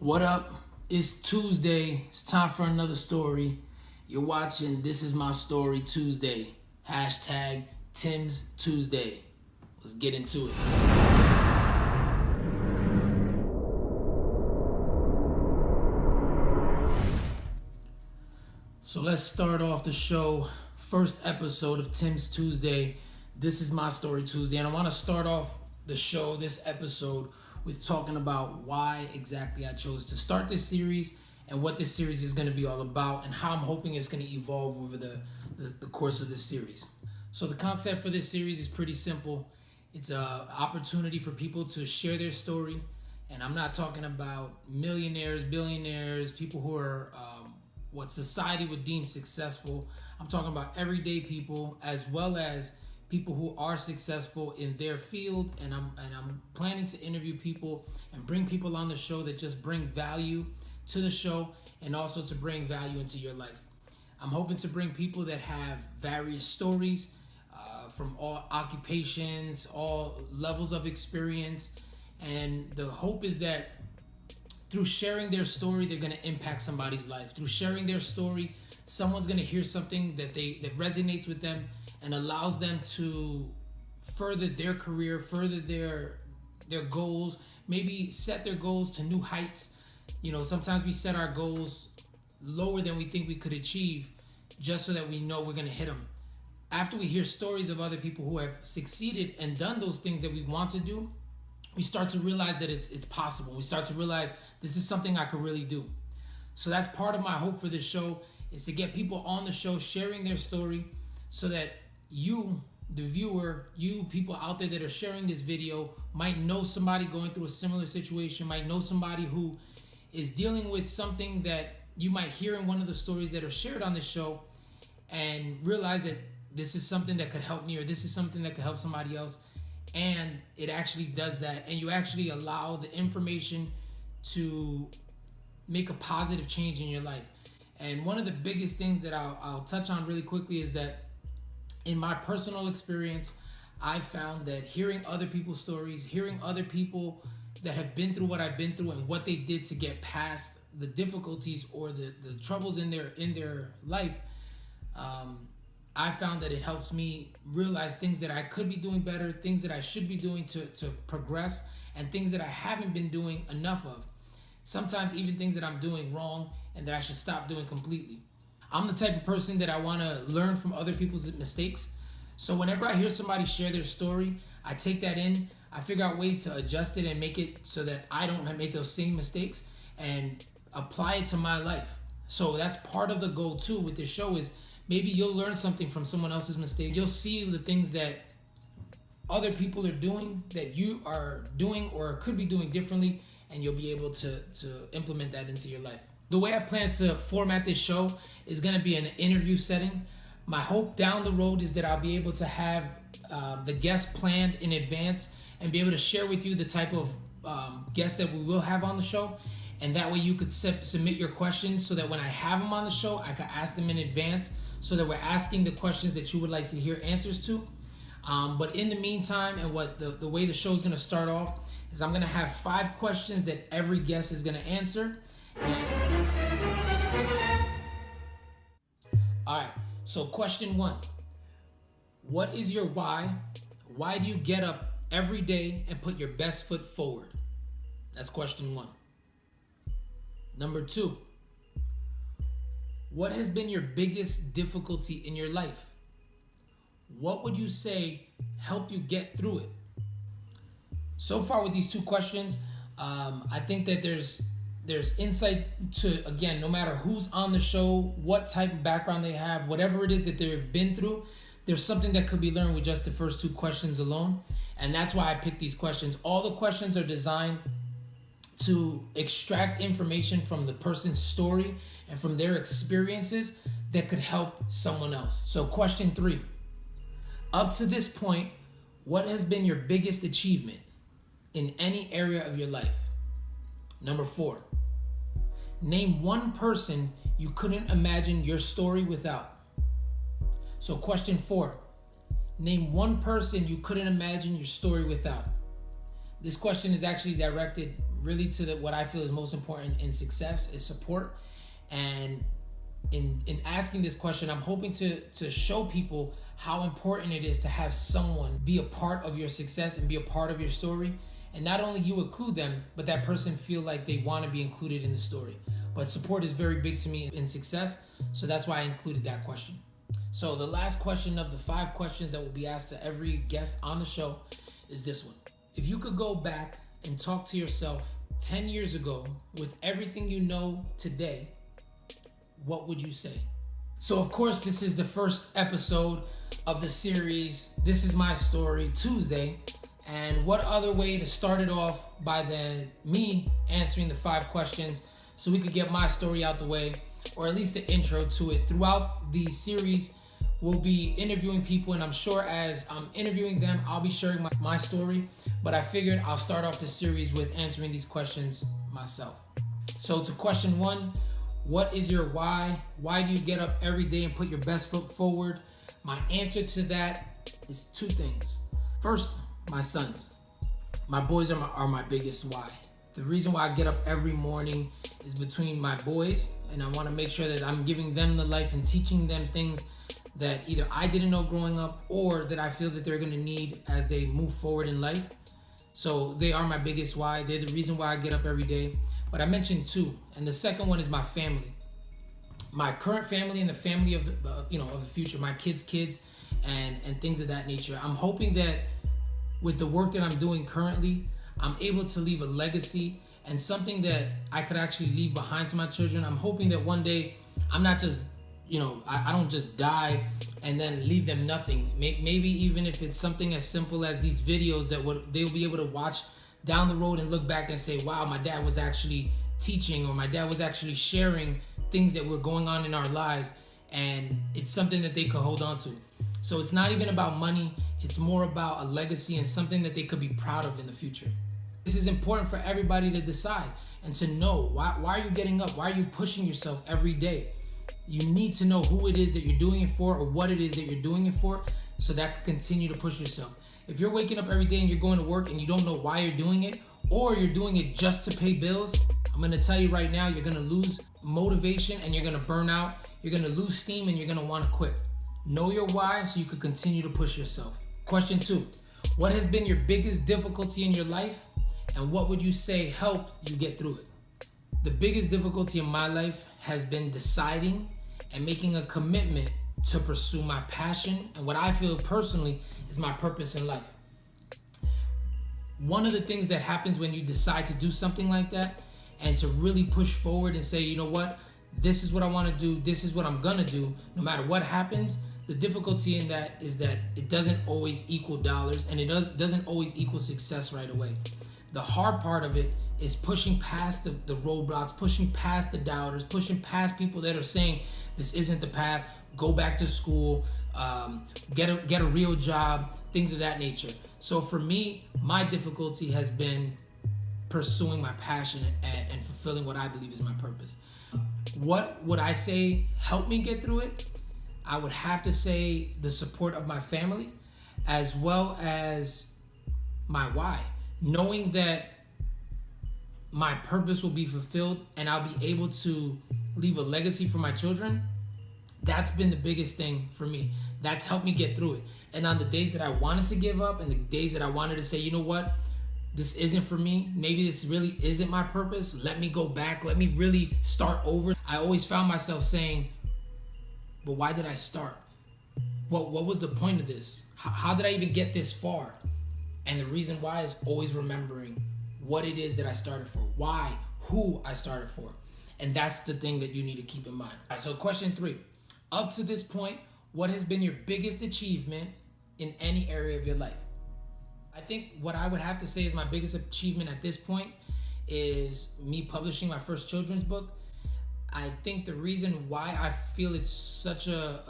What up? It's Tuesday. It's time for another story. You're watching This Is My Story Tuesday. Hashtag TIMSTuesday. Let's get into it. So let's start off the show. First episode of Tim's Tuesday. This is my story Tuesday. And I want to start off the show, this episode, with talking about why exactly I chose to start this series and what this series is going to be all about and how I'm hoping it's going to evolve over the course of this series. So the concept for this series is pretty simple. It's an opportunity for people to share their story. And I'm not talking about millionaires, billionaires, people who are what society would deem successful. I'm talking about everyday people as well as people who are successful in their field, and I'm planning to interview people and bring people on the show that just bring value to the show and also to bring value into your life. I'm hoping to bring people that have various stories from all occupations, all levels of experience, and the hope is that through sharing their story, they're going to impact somebody's life. Through sharing their story, someone's going to hear something that resonates with them and allows them to further their career, further their goals, maybe set their goals to new heights. You know, sometimes we set our goals lower than we think we could achieve just so that we know we're going to hit them. After we hear stories of other people who have succeeded and done those things that we want to do, we start to realize that it's possible. We start to realize this is something I could really do. So that's part of my hope for this show, is to get people on the show sharing their story so that you, the viewer, you people out there that are sharing this video might know somebody going through a similar situation, might know somebody who is dealing with something that you might hear in one of the stories that are shared on the show, and realize that this is something that could help me, or this is something that could help somebody else. And it actually does that, and you actually allow the information to make a positive change in your life. And one of the biggest things that I'll touch on really quickly is that in my personal experience, I found that hearing other people's stories, hearing other people that have been through what I've been through and what they did to get past the difficulties or the troubles in their life, I found that it helps me realize things that I could be doing better, things that I should be doing to progress, and things that I haven't been doing enough of. Sometimes even things that I'm doing wrong and that I should stop doing completely. I'm the type of person that I want to learn from other people's mistakes. So whenever I hear somebody share their story, I take that in, I figure out ways to adjust it and make it so that I don't make those same mistakes and apply it to my life. So that's part of the goal too with this show, is maybe you'll learn something from someone else's mistake. You'll see the things that other people are doing that you are doing or could be doing differently, and you'll be able to implement that into your life. The way I plan to format this show is going to be an interview setting. My hope down the road is that I'll be able to have the guests planned in advance and be able to share with you the type of guests that we will have on the show. And that way you could submit your questions so that when I have them on the show, I can ask them in advance so that we're asking the questions that you would like to hear answers to. But in the meantime, and what the way the show is going to start off is I'm going to have 5 questions that every guest is going to answer. All right, so question 1. What is your why? Why do you get up every day and put your best foot forward? That's question 1. Number 2. What has been your biggest difficulty in your life? What would you say helped you get through it? So far with these 2 questions, I think that there's insight to, again, no matter who's on the show, what type of background they have, whatever it is that they've been through, there's something that could be learned with just the first 2 questions alone. And that's why I picked these questions. All the questions are designed to extract information from the person's story and from their experiences that could help someone else. So question 3, up to this point, what has been your biggest achievement in any area of your life? Number 4, name one person you couldn't imagine your story without. So question 4, name one person you couldn't imagine your story without. This question is actually directed really to what I feel is most important in success is support. And in asking this question, I'm hoping to show people how important it is to have someone be a part of your success and be a part of your story. And not only you include them, but that person feel like they want to be included in the story. But support is very big to me in success, so that's why I included that question. So the last question of the 5 questions that will be asked to every guest on the show is this one. If you could go back and talk to yourself 10 years ago with everything you know today, what would you say? So of course, this is the first episode of the series, This Is My Story Tuesday. And what other way to start it off by than me answering the 5 questions so we could get my story out the way, or at least the intro to it. Throughout the series, we'll be interviewing people, and I'm sure as I'm interviewing them, I'll be sharing my story. But I figured I'll start off the series with answering these questions myself. So to question 1, what is your why? Why do you get up every day and put your best foot forward? My answer to that is 2 things. First, my sons. My boys are my biggest why. The reason why I get up every morning is between my boys, and I want to make sure that I'm giving them the life and teaching them things that either I didn't know growing up or that I feel that they're going to need as they move forward in life. So they are my biggest why. They're the reason why I get up every day. But I mentioned 2, and the second one is my family. My current family and the family of the of the future, my kids, and things of that nature. I'm hoping that with the work that I'm doing currently, I'm able to leave a legacy and something that I could actually leave behind to my children. I'm hoping that one day I'm not just, I don't just die and then leave them nothing. Maybe even if it's something as simple as these videos that they'll be able to watch down the road and look back and say, wow, my dad was actually teaching, or my dad was actually sharing things that were going on in our lives, and it's something that they could hold on to. So it's not even about money, it's more about a legacy and something that they could be proud of in the future. This is important for everybody to decide and to know why are you getting up? Why are you pushing yourself every day? You need to know who it is that you're doing it for, or what it is that you're doing it for, so that can continue to push yourself. If you're waking up every day and you're going to work and you don't know why you're doing it, or you're doing it just to pay bills, I'm going to tell you right now, you're going to lose motivation and you're going to burn out. You're going to lose steam and you're going to want to quit. Know your why so you can continue to push yourself. Question 2, what has been your biggest difficulty in your life, and what would you say helped you get through it? The biggest difficulty in my life has been deciding and making a commitment to pursue my passion and what I feel personally is my purpose in life. One of the things that happens when you decide to do something like that and to really push forward and say, you know what, this is what I want to do, this is what I'm gonna do, no matter what happens. The difficulty in that is that it doesn't always equal dollars, and it doesn't always equal success right away. The hard part of it is pushing past the roadblocks, pushing past the doubters, pushing past people that are saying this isn't the path, go back to school, get a real job, things of that nature. So for me, my difficulty has been pursuing my passion and fulfilling what I believe is my purpose. What would I say helped me get through it? I would have to say the support of my family, as well as my why. Knowing that my purpose will be fulfilled and I'll be able to leave a legacy for my children, that's been the biggest thing for me. That's helped me get through it. And on the days that I wanted to give up and the days that I wanted to say, you know what, this isn't for me, maybe this really isn't my purpose, let me go back, let me really start over, I always found myself saying, but why did I start? What was the point of this? How did I even get this far? And the reason why is always remembering what it is that I started for, why, who I started for. And that's the thing that you need to keep in mind. All right, so question 3. Up to this point, what has been your biggest achievement in any area of your life? I think what I would have to say is my biggest achievement at this point is me publishing my first children's book. I think the reason why I feel it's such a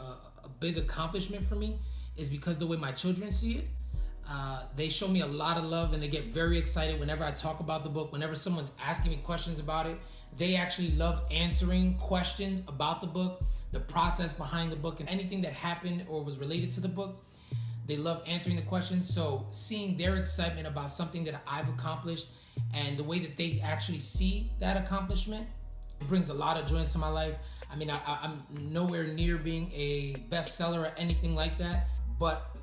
big accomplishment for me is because the way my children see it. They show me a lot of love and they get very excited whenever I talk about the book, whenever someone's asking me questions about it. They actually love answering questions about the book, the process behind the book, and anything that happened or was related to the book. They love answering the questions. So seeing their excitement about something that I've accomplished and the way that they actually see that accomplishment, it brings a lot of joy into my life. I mean, I'm nowhere near being a bestseller or anything like that, but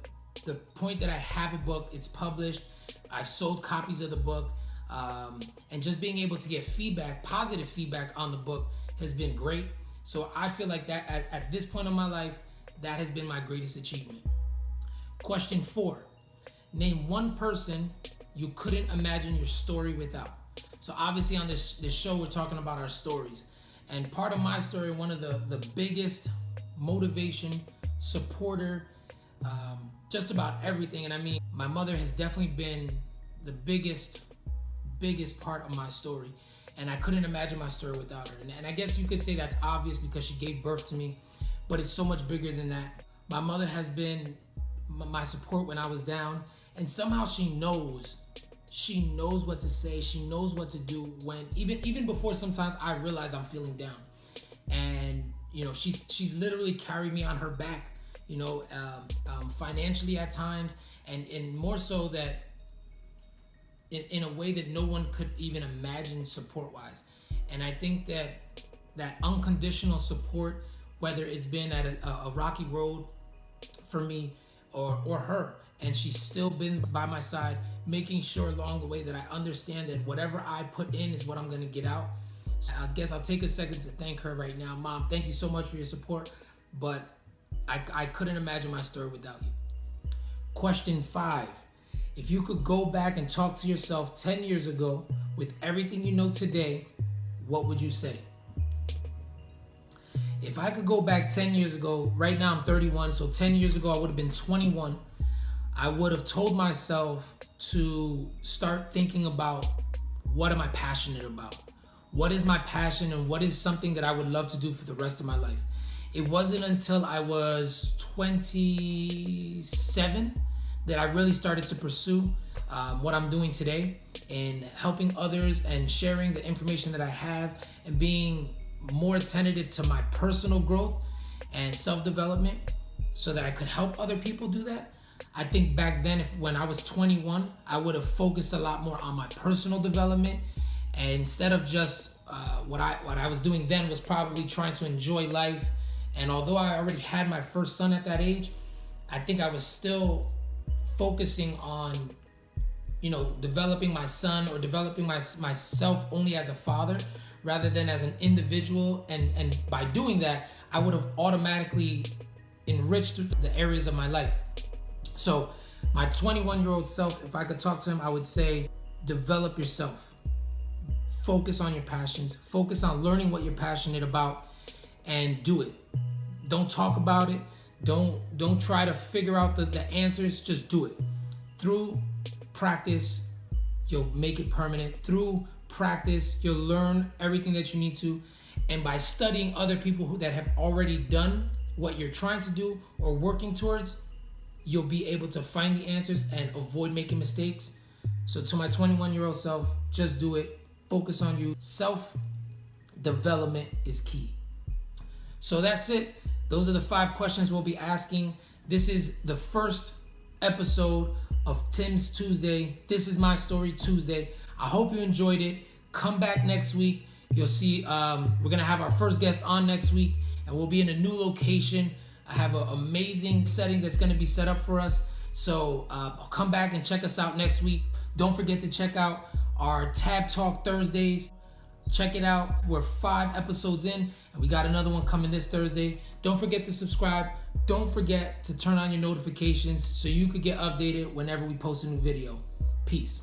the point that I have a book, it's published, I've sold copies of the book, and just being able to get feedback, positive feedback on the book has been great. So I feel like that at this point in my life, that has been my greatest achievement. Question 4, name one person you couldn't imagine your story without. So obviously on this show, we're talking about our stories. And part of my story, one of the biggest motivation, supporter, just about everything. And I mean, my mother has definitely been the biggest part of my story. And I couldn't imagine my story without her. And I guess you could say that's obvious because she gave birth to me, but it's so much bigger than that. My mother has been my support when I was down, and somehow she knows what to say. She knows what to do when even before sometimes I realize I'm feeling down. And you know, she's literally carried me on her back, you know, financially at times, and more so that in a way that no one could even imagine support-wise. And I think that unconditional support, whether it's been at a rocky road for me or her, and she's still been by my side, making sure along the way that I understand that whatever I put in is what I'm gonna get out. So I guess I'll take a second to thank her right now. Mom, thank you so much for your support, but I couldn't imagine my story without you. Question 5. If you could go back and talk to yourself 10 years ago with everything you know today, what would you say? If I could go back 10 years ago, right now I'm 31, so 10 years ago I would have been 21. I would have told myself to start thinking about, what am I passionate about? What is my passion, and what is something that I would love to do for the rest of my life? It wasn't until I was 27 that I really started to pursue what I'm doing today, and helping others and sharing the information that I have, and being more attentive to my personal growth and self-development so that I could help other people do that. I think back then, when I was 21, I would have focused a lot more on my personal development, and instead of just what I was doing then was probably trying to enjoy life. And although I already had my first son at that age, I think I was still focusing on, you know, developing my son or developing myself only as a father rather than as an individual. And by doing that, I would have automatically enriched the areas of my life. So my 21-year-old self, if I could talk to him, I would say, develop yourself. Focus on your passions. Focus on learning what you're passionate about, and do it. Don't talk about it. Don't try to figure out the answers. Just do it. Through practice, you'll make it permanent. Through practice, you'll learn everything that you need to. And by studying other people that have already done what you're trying to do or working towards, you'll be able to find the answers and avoid making mistakes. So to my 21-year-old self, just do it. Focus on you. Self-development is key. So that's it. Those are the 5 questions we'll be asking. This is the first episode of Tim's Tuesday. This is my story Tuesday. I hope you enjoyed it. Come back next week. You'll see we're going to have our first guest on next week, and we'll be in a new location. I have an amazing setting that's going to be set up for us. So come back and check us out next week. Don't forget to check out our Tab Talk Thursdays. Check it out. We're 5 episodes in, and we got another one coming this Thursday. Don't forget to subscribe. Don't forget to turn on your notifications so you could get updated whenever we post a new video. Peace.